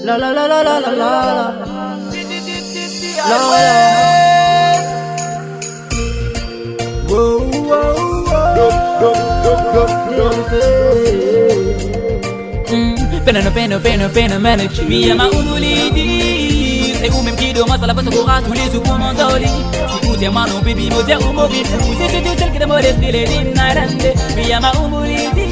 La la la la la la la la. Phénomène, mi ama umulidi. C'est vous même qui demande ça la passe au rat tous les jours pour m'endoler. Si vous êtes manon baby, moi j'ai un mobile. C'est tout celle qui te modeste les dinarande. Mi ama umulidi.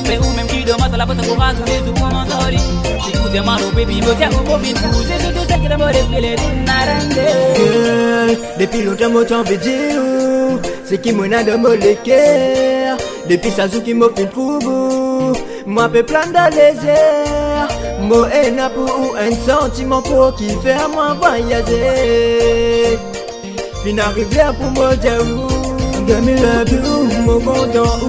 C'est vous même qui demande ça la passe au rat tous les jours pour m'endoler. Si vous êtes manon baby, moi j'ai un mobile. C'est tout celle qui te modeste les dinarande. Depuis longtemps moi t'en veux dire, c'est qui m'en a de me l'équerre. Depuis ça joue qui m'a fait trouble. Moi peux plein dans les airs. Moi n'a pour un sentiment pour qui fait moi voyager. Fin arrivé pour moi dire où de me love you, mon content où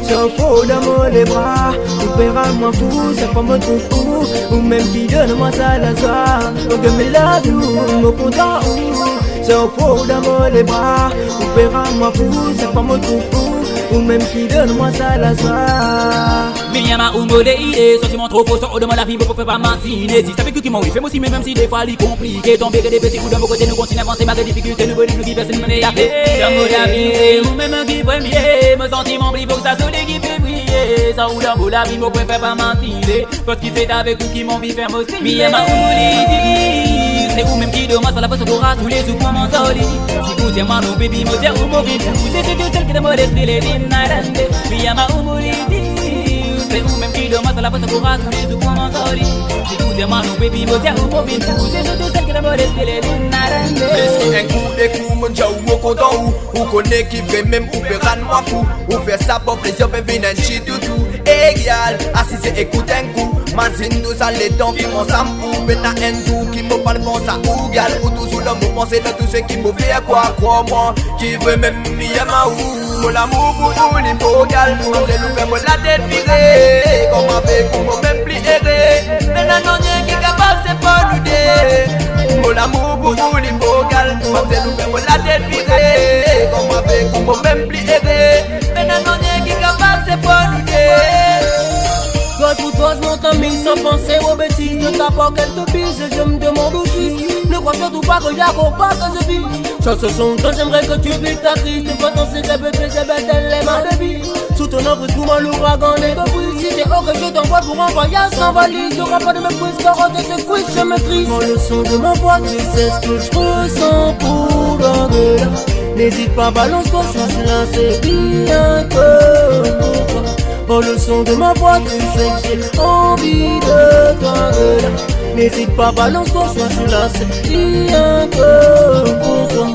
sans faux dans les bras. Ou paiera moi fou, c'est pas me trouve où. Ou même qui donne moi ça la soir. De me love you, mon content où sans faux dans les bras. Ou paiera moi fou, c'est pas me trouve où. Ou même qui donne moi ça la soir. Mi ama umolide, sentiment trop faux, sort de moi la vie, me fait pas m'intimider. Si ça fait que qui m'en fait aussi, même si des fois il est compliqué. Tomber que des petits coups de mon côté, nous continuons à avancer malgré des difficultés, nous venons nous qui personne ne me à dans mon avis, ou même qui premier, me sentiment il faut que ça soit l'équipe briller. Ça ou dans mon avis, me préfère pas m'intimider. Parce qu'il c'est avec vous qui m'ont vu faire aussi. Mi ama umolide, c'est vous même qui demande ça la passe au rat tous les jours pour m'endoler. Si vous êtes manon baby, moi j'ai un mobile. C'est tout celle qui te modeste les dinarande. Mi ama umolide. C'est vous même qui demande ça la passe au rat tous les jours pour m'endoler. Si vous êtes manon baby, moi j'ai un mobile. C'est tout celle qui te modeste les dinarande. Est-ce qu'il y a un coup de coup, mon dieu, ou content ou connaît qui fait même ou peut rendre moi fou. Ou faire ça pour plaisir, ben venir un chit tout. Égal, assis et écoute un coup. Mazine nous a les temps qui m'ont sampou. Ben à un jour qui me parle bon ça ou gal. Ou toujours dans mon pensée dans tout ce qui me fait quoi, crois-moi. Qui veut même m'y ama ou. Mon amour pour nous, l'impo gal. On sait nous faire la tête virée. Comme avec ou mon même pli erré. Mais la non qui est capable, c'est pas nous deux. Mon amour pour nous, l'impo gal. On sait nous faire la tête virée. Comme avec ou mon même pli erré. Mais la non qui est capable, c'est pas nous deux. Quand tout pose mon temps, mais sans penser aux bêtises. De ta part qu'elle te pise, je me demande aussi. Ne crois surtout pas que j'accorde pas que je vis. Sur ce son, quand j'aimerais que tu vives ta crise. Tu vas danser tes bébés, j'ai bête, les mains de vie. Sous ton ombre, tout mal, l'ouragan est de bruit. Si t'es ok, je t'envoie pour un voyage sans valise. Y'aura pas de méprise, carotte et de quiz, je maîtrise. Quand le son de ma voix, tu sais ce que je ressens pour l'heure. N'hésite pas, balance-toi, je suis là, c'est bien que pour toi. Quand le son de ma voix, tu sais que j'ai envie de toi. N'hésite pas, balance-toi, je suis là, c'est rien que pour toi.